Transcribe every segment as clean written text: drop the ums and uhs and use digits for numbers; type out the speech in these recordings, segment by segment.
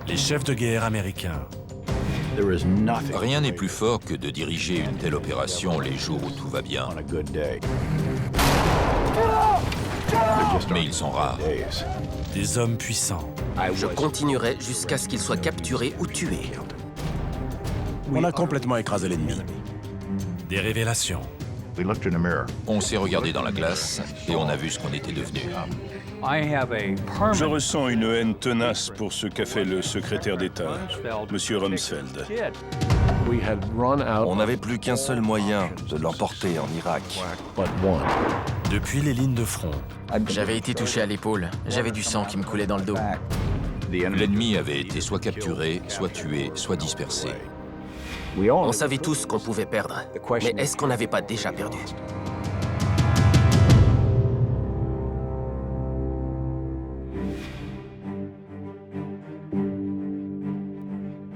Les chefs de guerre américains. Rien n'est plus fort que de diriger une telle opération les jours où tout va bien. Mais ils sont rares. Des hommes puissants. Je continuerai jusqu'à ce qu'ils soient capturés ou tués. On a complètement écrasé l'ennemi. Des révélations. On s'est regardé dans la glace et on a vu ce qu'on était devenu. Je ressens une haine tenace pour ce qu'a fait le secrétaire d'État, M. Rumsfeld. On n'avait plus qu'un seul moyen de l'emporter en Irak. Depuis les lignes de front. J'avais été touché à l'épaule. J'avais du sang qui me coulait dans le dos. L'ennemi avait été soit capturé, soit tué, soit dispersé. On savait tous qu'on pouvait perdre. Mais est-ce qu'on n'avait pas déjà perdu?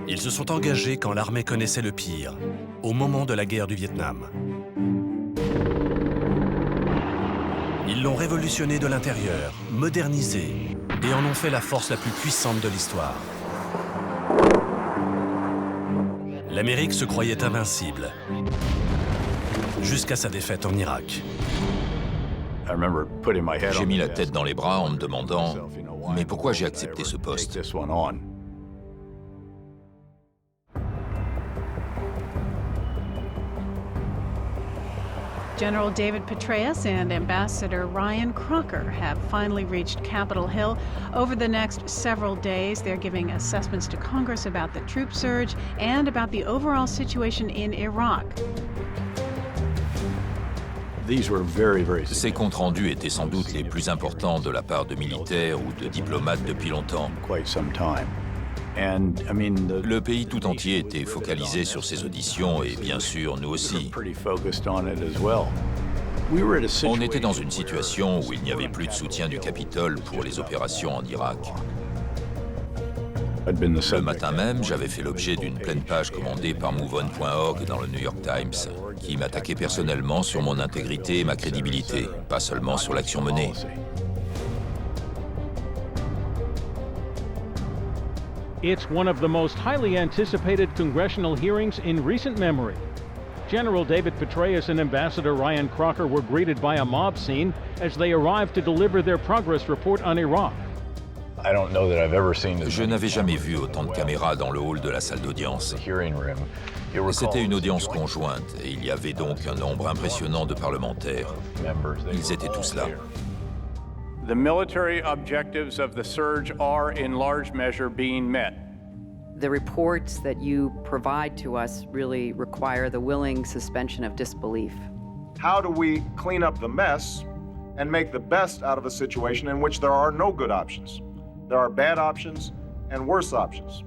Ils se sont engagés quand l'armée connaissait le pire, au moment de la guerre du Vietnam. Ils l'ont révolutionné de l'intérieur, modernisé, et en ont fait la force la plus puissante de l'histoire. L'Amérique se croyait invincible, jusqu'à sa défaite en Irak. J'ai mis la tête dans les bras en me demandant « Mais pourquoi j'ai accepté ce poste ?» General David Petraeus and Ambassador Ryan Crocker have finally reached Capitol Hill. Over the next several days, they're giving assessments to Congress about the troop surge and about the overall situation in Iraq. Ces comptes rendus étaient sans doute les plus importants de la part de militaires ou de diplomates depuis longtemps. Le pays tout entier était focalisé sur ces auditions et bien sûr, nous aussi. On était dans une situation où il n'y avait plus de soutien du Capitole pour les opérations en Irak. Le matin même, j'avais fait l'objet d'une pleine page commandée par MoveOn.org dans le New York Times, qui m'attaquait personnellement sur mon intégrité et ma crédibilité, pas seulement sur l'action menée. It's one of the most highly anticipated congressional hearings in recent memory. General David Petraeus and Ambassador Ryan Crocker were greeted by a mob scene as they arrived to deliver their progress report on Iraq. Je n'avais jamais vu autant de caméras dans le hall de la salle d'audience. C'était une audience conjointe et il y avait donc un nombre impressionnant de parlementaires. Ils étaient tous là. The military objectives of the surge are, in large measure, being met. The reports that you provide to us really require the willing suspension of disbelief. How do we clean up the mess and make the best out of a situation in which there are no good options? There are bad options and worse options.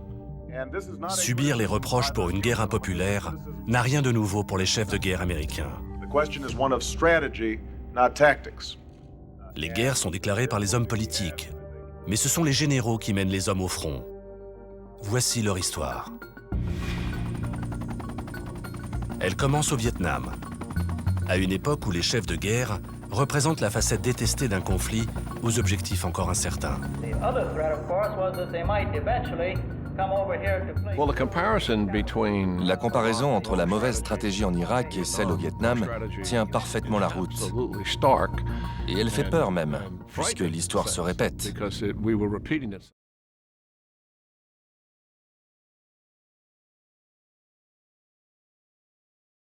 Subir les reproches pour une guerre impopulaire n'a rien de nouveau pour les chefs de guerre américains. The question is one of strategy, not tactics. Les guerres sont déclarées par les hommes politiques, mais ce sont les généraux qui mènent les hommes au front. Voici leur histoire. Elle commence au Vietnam, à une époque où les chefs de guerre représentent la facette détestée d'un conflit aux objectifs encore incertains. La comparaison entre la mauvaise stratégie en Irak et celle au Vietnam tient parfaitement la route. Et elle fait peur même, puisque l'histoire se répète.